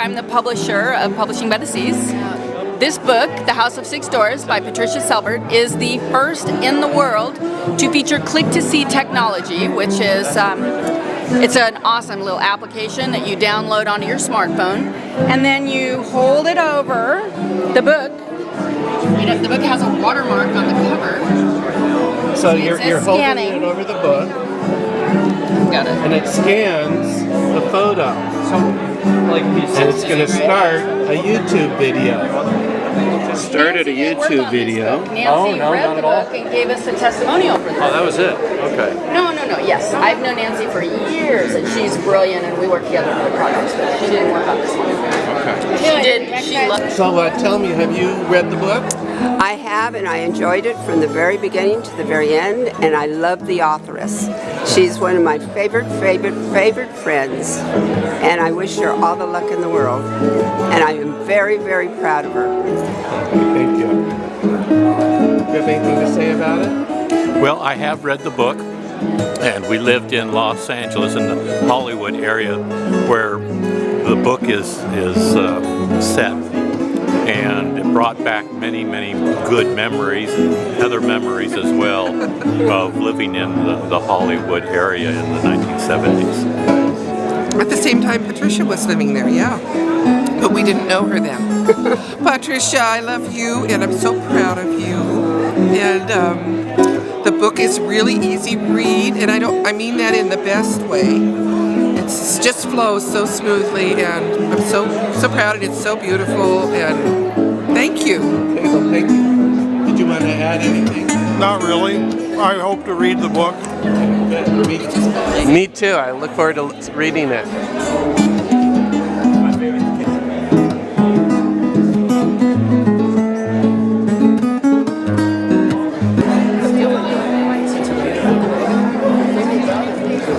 I'm the publisher of Publishing by the Seas. This book, The House of Six Doors by Patricia Selbert, is the first in the world to feature click-to-see technology, which is it's an awesome little application that you download onto your smartphone, and then you hold it over the book. The book has a watermark on the cover. So you're holding it over the book. Got it. And it scans the photo. And it's going to start a YouTube video. Started a YouTube video. Nancy read the book and gave us a testimonial for this. Oh, that was it? Okay. No. Yes, I've known Nancy for years, and she's brilliant, and we work together on projects, but she didn't work on this one. Okay. She did. She loved. So tell me, have you read the book? I have, and I enjoyed it from the very beginning to the very end, and I love the authoress. She's one of my favorite friends, and I wish her all the luck in the world. And I am very, very proud of her. Thank you. Do you have anything to say about it? Well, I have read the book, and we lived in Los Angeles in the Hollywood area where the book is set. And it brought back many, many good memories and other memories as well of living in the Hollywood area in the 1970s. At the same time, Patricia was living there, yeah. But we didn't know her then. Patricia, I love you, and I'm so proud of you. And the book is really easy read, and I mean that in the best way. It just flows so smoothly, and I'm so proud, and it's so beautiful, and thank you. Okay, well, thank you. Did you want to add anything? Not really. I hope to read the book. Me too. I look forward to reading it.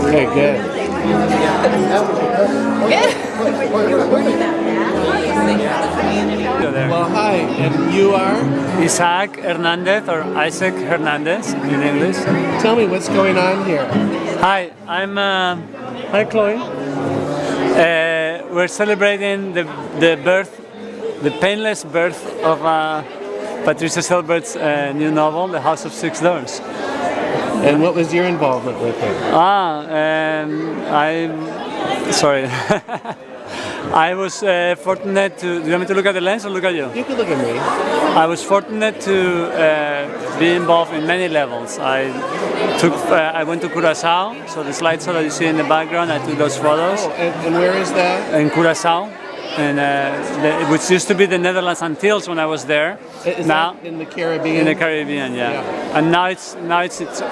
Okay, good. Well, hi, and you are? Isaac Hernandez, or Isaac Hernandez in English. Tell me what's going on here. Hi, I'm hi Chloe. We're celebrating the painless birth of Patricia Selbert's new novel, The House of Six Doors. And what was your involvement with it? Sorry. I was fortunate to. Do you want me to look at the lens or look at you? You can look at me. I was fortunate to be involved in many levels. I went to Curacao, so the slideshow that you see in the background, I took those photos. Oh, and where is that? In Curacao, which used to be the Netherlands Antilles when I was there. Is now that in the Caribbean? In the Caribbean, yeah. And now it's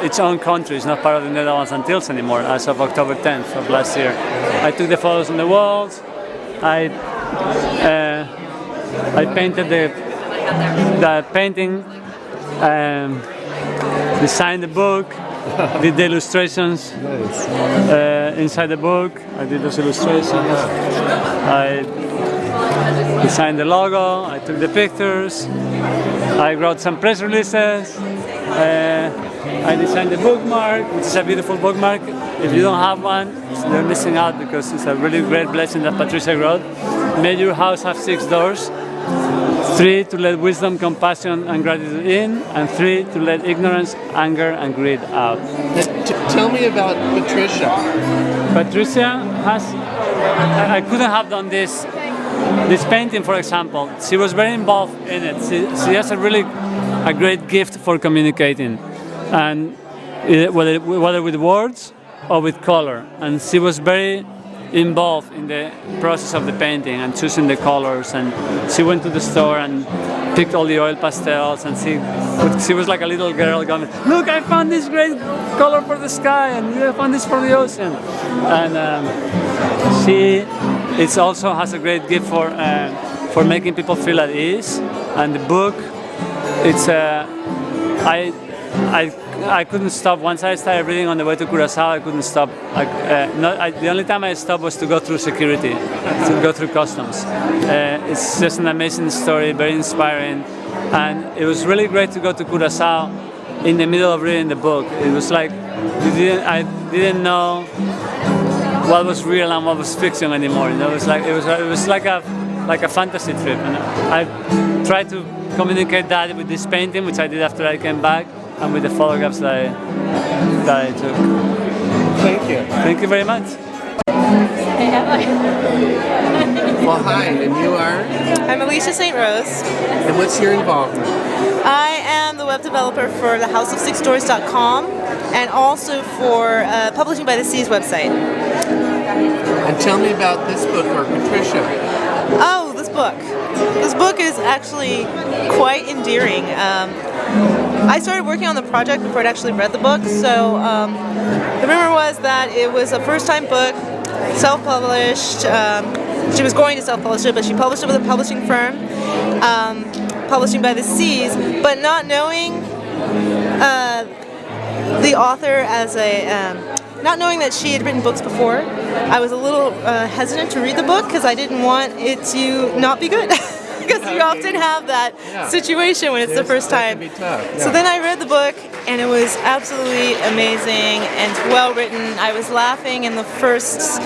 its own country. It's not part of the Netherlands Antilles anymore. As of October 10th of last year, I took the photos on the walls. I painted the painting, designed the book, did the illustrations inside the book. I did those illustrations. I designed the logo. I took the pictures. I wrote some press releases. I designed the bookmark, which is a beautiful bookmark. If you don't have one, you're missing out because it's a really great blessing that Patricia wrote. May your house have 6 doors. 3 to let wisdom, compassion, and gratitude in, and 3 to let ignorance, anger, and greed out. Tell me about Patricia. Patricia has. I couldn't have done this painting, for example. She was very involved in it. She has a great gift for communicating, and whether with words or with color. And she was very involved in the process of the painting and choosing the colors. And she went to the store and picked all the oil pastels, and she was like a little girl going, "Look, I found this great color for the sky, and I found this for the ocean." And she also has a great gift for making people feel at ease. And the book, it's I couldn't stop. Once I started reading on the way to Curacao, I couldn't stop. The only time I stopped was to go through security, to go through customs. It's just an amazing story, very inspiring, and it was really great to go to Curacao in the middle of reading the book. It was like I didn't know what was real and what was fiction anymore. You know, it was like a fantasy trip. And I tried to communicate that with this painting, which I did after I came back, and with the photographs that I took. Thank you. Thank you very much. Well, hi, and you are? I'm Alicia St. Rose. And what's your involvement? I am the web developer for the houseof6doors.com and also for Publishing by the Seas website. And tell me about this book for Patricia. Oh, this book. This book is actually quite endearing. I started working on the project before I'd actually read the book, so the rumor was that it was a first-time book, self-published. She was going to self-publish it, but she published it with a publishing firm, Publishing by the Seas, but not knowing the author as not knowing that she had written books before, I was a little hesitant to read the book because I didn't want it to not be good. Because you often have that situation when it's the first time. That can be tough. Yeah. So then I read the book, and it was absolutely amazing and well written. I was laughing in the first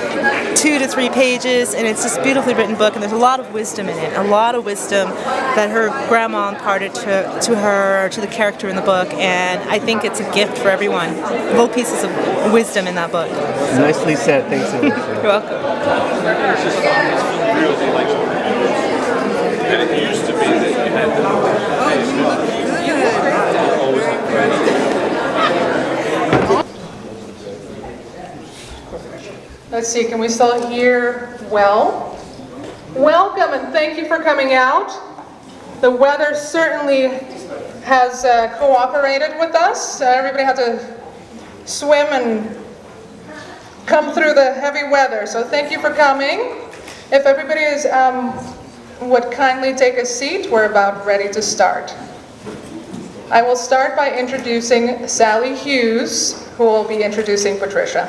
2 to 3 pages, and it's just a beautifully written book, and there's a lot of wisdom in it, a lot of wisdom that her grandma imparted to her, to the character in the book, and I think it's a gift for everyone. Both pieces of wisdom in that book. Nicely said. Thanks so much. You're welcome. And it used to be that you had to Let's see, can we still hear well? Welcome and thank you for coming out. The weather certainly has cooperated with us. Everybody had to swim and come through the heavy weather, so thank you for coming. If everybody is would kindly take a seat, we're about ready to start. I will start by introducing Sally Hughes, who will be introducing Patricia.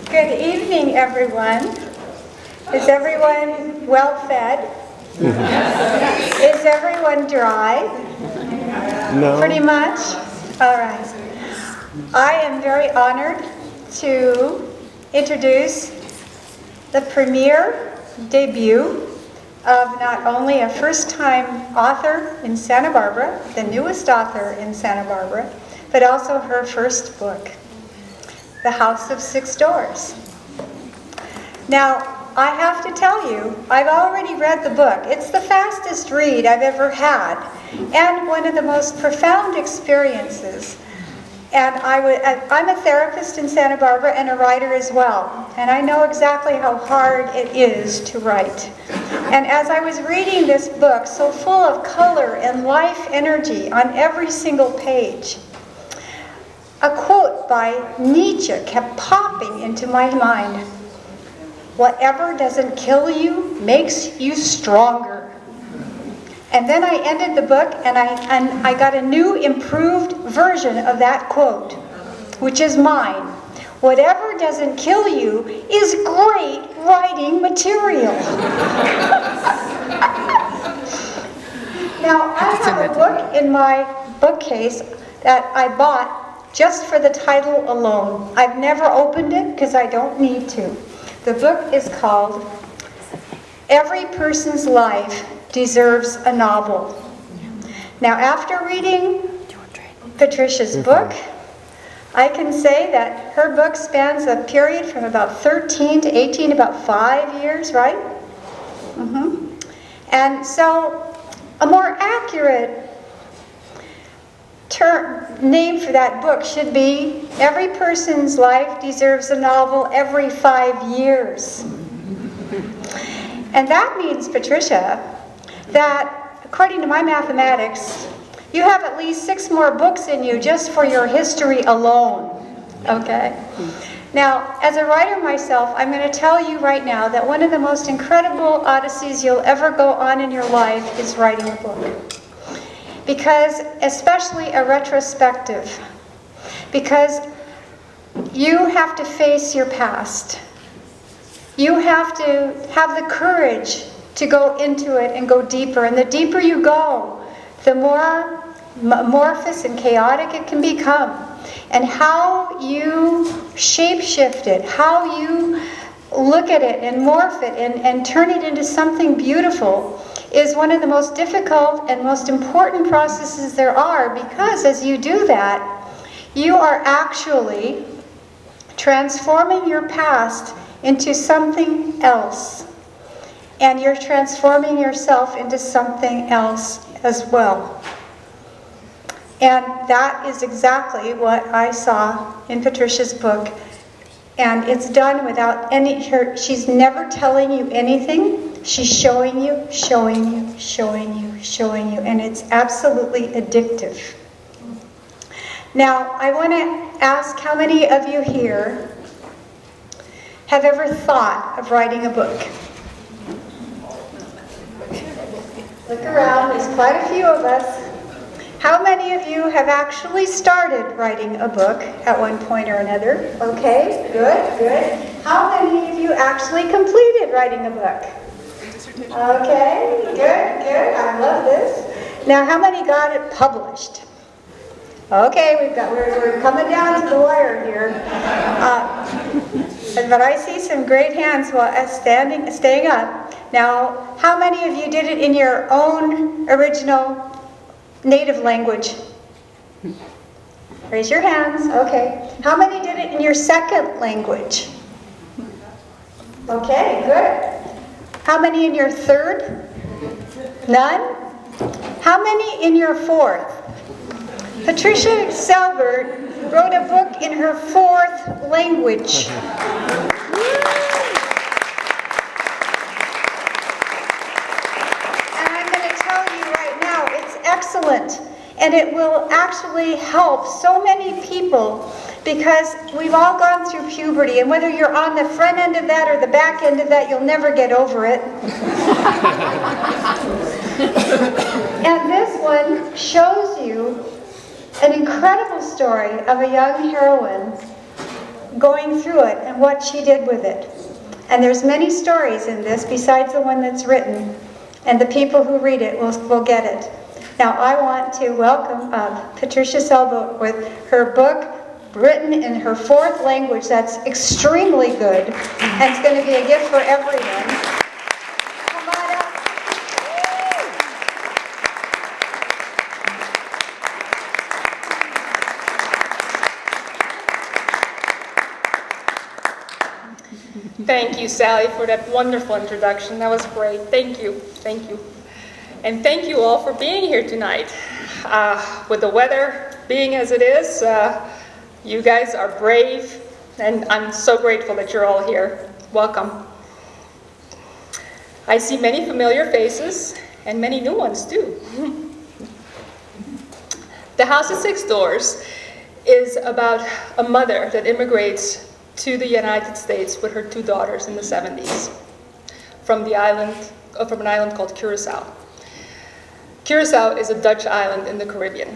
Good evening, everyone. Is everyone well fed? Is everyone dry? No. Pretty much? All right. I am very honored to introduce the premiere debut of not only a first-time author in Santa Barbara, the newest author in Santa Barbara, but also her first book, The House of Six Doors. Now, I have to tell you, I've already read the book. It's the fastest read I've ever had, and one of the most profound experiences. And I'm a therapist in Santa Barbara and a writer as well. And I know exactly how hard it is to write. And as I was reading this book, so full of color and life energy on every single page, a quote by Nietzsche kept popping into my mind. Whatever doesn't kill you makes you stronger. And then I ended the book and I got a new improved version of that quote, which is mine. Whatever doesn't kill you is great writing material. Now, I have a book in my bookcase that I bought just for the title alone. I've never opened it because I don't need to. The book is called Every Person's Life Deserves a Novel. Now, after reading Patricia's book, I can say that her book spans a period from about 13 to 18, about 5 years, right? And so, a more accurate name for that book should be Every Person's Life Deserves a Novel Every 5 Years. And that means, Patricia, that according to my mathematics, you have at least 6 more books in you just for your history alone, okay? Now, as a writer myself, I'm going to tell you right now that one of the most incredible odysseys you'll ever go on in your life is writing a book. Because, especially a retrospective, because you have to face your past. You have to have the courage to go into it and go deeper. And the deeper you go, the more amorphous and chaotic it can become, and how you shape-shift it, how you look at it and morph it and turn it into something beautiful is one of the most difficult and most important processes there are, because as you do that, you are actually transforming your past into something else. And you're transforming yourself into something else as well. And that is exactly what I saw in Patricia's book. And it's done without she's never telling you anything. She's showing you, showing you, showing you, showing you. And it's absolutely addictive. Now, I want to ask how many of you here have ever thought of writing a book? Look around, there's quite a few of us. How many of you have actually started writing a book at one point or another? Okay, good, good. How many of you actually completed writing a book? Okay, good, good. I love this. Now, how many got it published? Okay, we're coming down to the wire here. But I see some great hands staying up. Now, how many of you did it in your own original native language? Raise your hands. Okay. How many did it in your second language? Okay, good. How many in your third? None? How many in your fourth? Patricia Selbert wrote a book in her fourth language. Excellent, and it will actually help so many people, because we've all gone through puberty, and whether you're on the front end of that or the back end of that, you'll never get over it. And this one shows you an incredible story of a young heroine going through it and what she did with it. And there's many stories in this besides the one that's written, and the people who read it will get it. Now, I want to welcome Patricia Selbert with her book written in her fourth language. That's extremely good, and it's going to be a gift for everyone. Come on up. Thank you, Sally, for that wonderful introduction. That was great. Thank you. Thank you. And thank you all for being here tonight. With the weather being as it is, you guys are brave, and I'm so grateful that you're all here. Welcome. I see many familiar faces, and many new ones too. The House of Six Doors is about a mother that immigrates to the United States with her two daughters in the 70s from an island called Curacao. Curacao is a Dutch island in the Caribbean.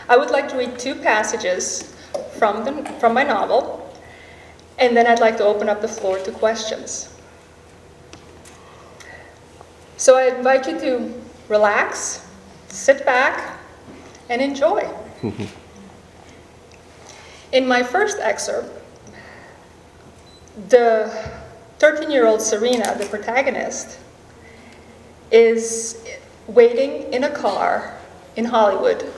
I would like to read two passages from my novel, and then I'd like to open up the floor to questions. So I invite you to relax, sit back, and enjoy. In my first excerpt, the 13-year-old Serena, the protagonist, is waiting in a car in Hollywood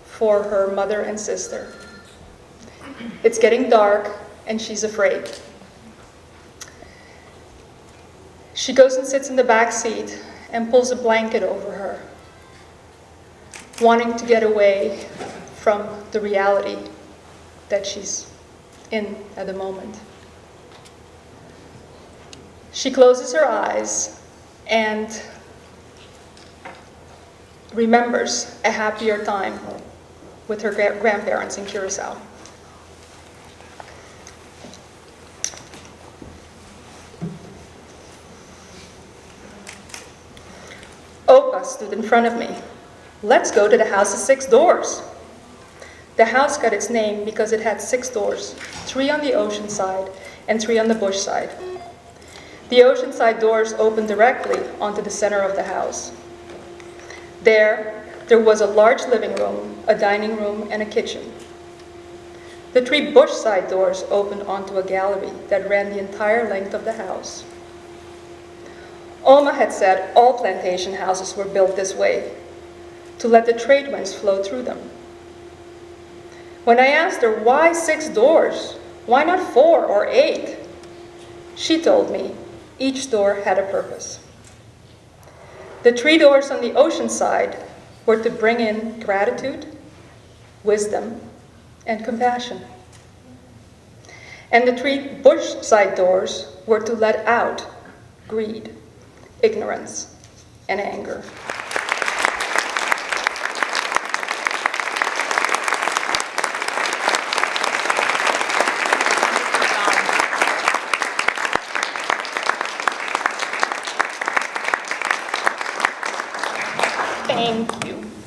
for her mother and sister. It's getting dark and she's afraid. She goes and sits in the back seat and pulls a blanket over her, wanting to get away from the reality that she's in at the moment. She closes her eyes and remembers a happier time with her grandparents in Curacao. Opa stood in front of me. Let's go to the House of Six Doors. The house got its name because it had 6 doors, 3 on the ocean side and 3 on the bush side. The ocean side doors opened directly onto the center of the house. There, there was a large living room, a dining room, and a kitchen. The 3 bush side doors opened onto a gallery that ran the entire length of the house. Alma had said all plantation houses were built this way, to let the trade winds flow through them. When I asked her why 6 doors, why not 4 or 8, she told me each door had a purpose. The 3 doors on the ocean side were to bring in gratitude, wisdom, and compassion. And the 3 bush side doors were to let out greed, ignorance, and anger.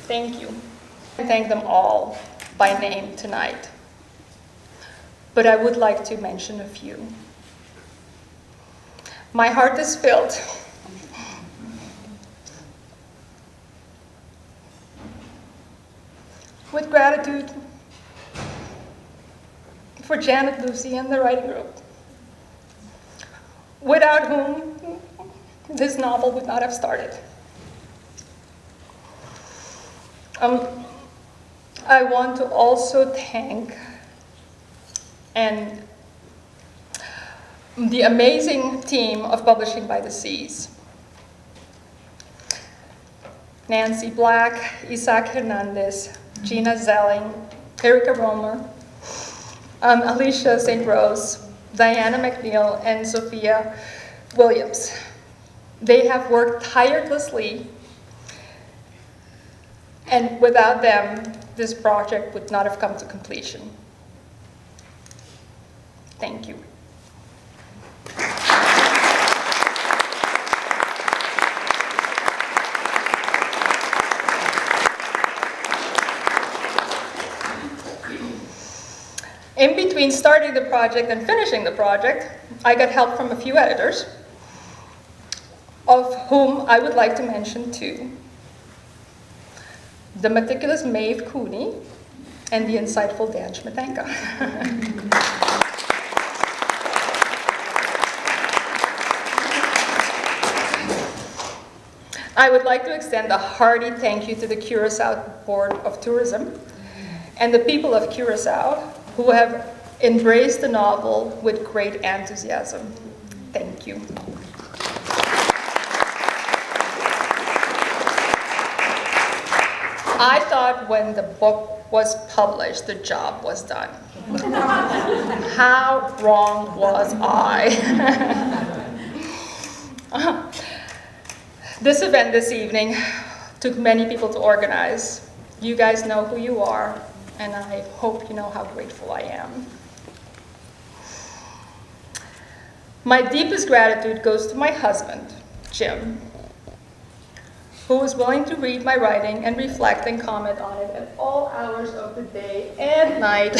Thank you. I thank them all by name tonight. But I would like to mention a few. My heart is filled with gratitude for Janet Lucy and the writing group, without whom this novel would not have started. I want to also thank the amazing team of Publishing by the Seas. Nancy Black, Isaac Hernandez, Gina Zelling, Erica Romer, Alicia St. Rose, Diana McNeil, and Sophia Williams. They have worked tirelessly, and without them, this project would not have come to completion. Thank you. In between starting the project and finishing the project, I got help from a few editors, of whom I would like to mention 2. The meticulous Maeve Cooney and the insightful Dan Schmetanka. I would like to extend a hearty thank you to the Curacao Board of Tourism and the people of Curacao who have embraced the novel with great enthusiasm. Thank you. I thought when the book was published, the job was done. How wrong was I? This event this evening took many people to organize. You guys know who you are, and I hope you know how grateful I am. My deepest gratitude goes to my husband, Jim, who was willing to read my writing and reflect and comment on it at all hours of the day and night.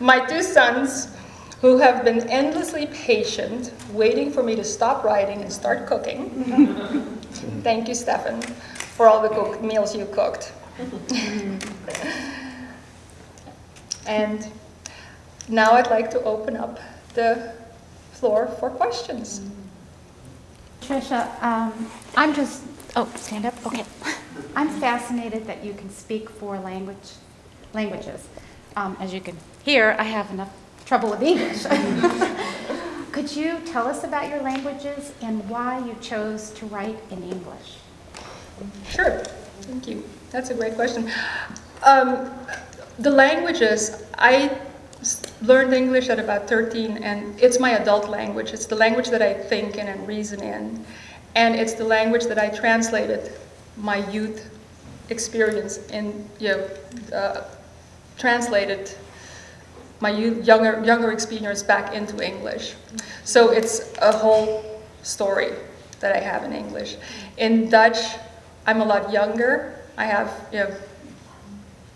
My 2 sons, who have been endlessly patient, waiting for me to stop writing and start cooking. Thank you, Stefan, for all the meals you cooked. And now I'd like to open up the floor for questions. Tricia, I'm just, stand up, okay. I'm fascinated that you can speak 4 languages. As you can hear, I have enough trouble with English. Could you tell us about your languages and why you chose to write in English? Sure, thank you. That's a great question. The languages, I learned English at about 13, and it's my adult language. It's the language that I think in and reason in, and it's the language that I translated my youth experience in, translated my younger experience back into English. So it's a whole story that I have in English. In Dutch, I'm a lot younger. I have,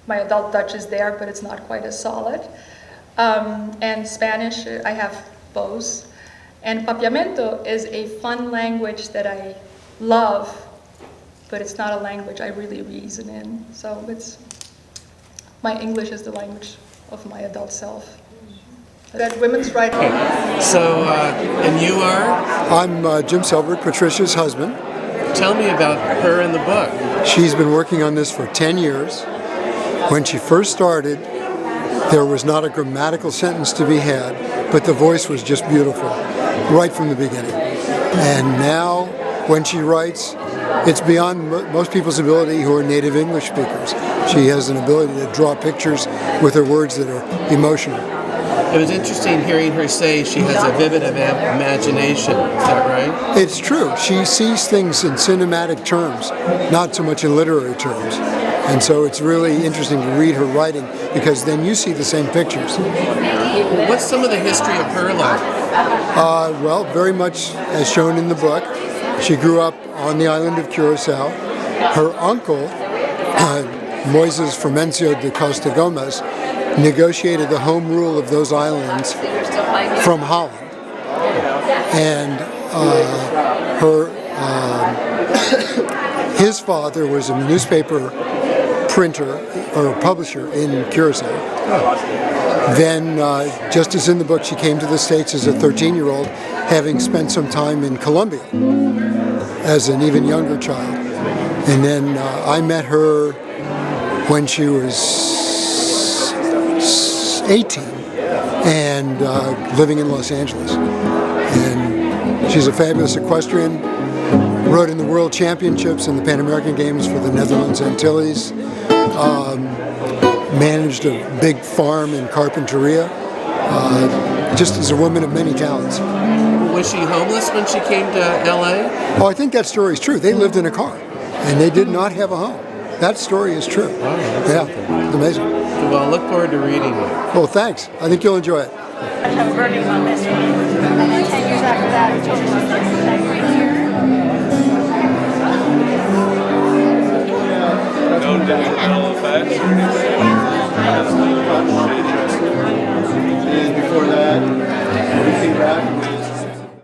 my adult Dutch is there, but it's not quite as solid. And Spanish, I have both. And Papiamento is a fun language that I love but it's not a language I really reason in. So my English is the language of my adult self. That women's rights. So, and you are? I'm Jim Selbert, Patricia's husband. Tell me about her and the book. She's been working on this for 10 years. When she first started, there was not a grammatical sentence to be had, but the voice was just beautiful, right from the beginning. And now, when she writes, it's beyond most people's ability who are native English speakers. She has an ability to draw pictures with her words that are emotional. It was interesting hearing her say she has a vivid imagination. Is that right? It's true. She sees things in cinematic terms, not so much in literary terms. And so it's really interesting to read her writing because then you see the same pictures. What's some of the history of her life? Well, very much as shown in the book. She grew up on the island of Curacao. Her uncle, Moises Frumencio de Costa Gomez, negotiated the home rule of those islands from Holland. And his father was a newspaper printer or publisher in Curacao. Then, just as in the book, she came to the States as a 13-year-old, having spent some time in Colombia as an even younger child. And then I met her when she was 18 and living in Los Angeles. And she's a fabulous equestrian, rode in the World Championships and the Pan American Games for the Netherlands Antilles, managed a big farm in Carpinteria, just as a woman of many talents. Was she homeless when she came to LA? Oh, I think that story is true. They lived in a car and they did not have a home. That story is true. Yeah, it's amazing. Well, I look forward to reading it. Well, thanks. I think you'll enjoy it. I have burning on this one. And then 10 years after that, I told her right here.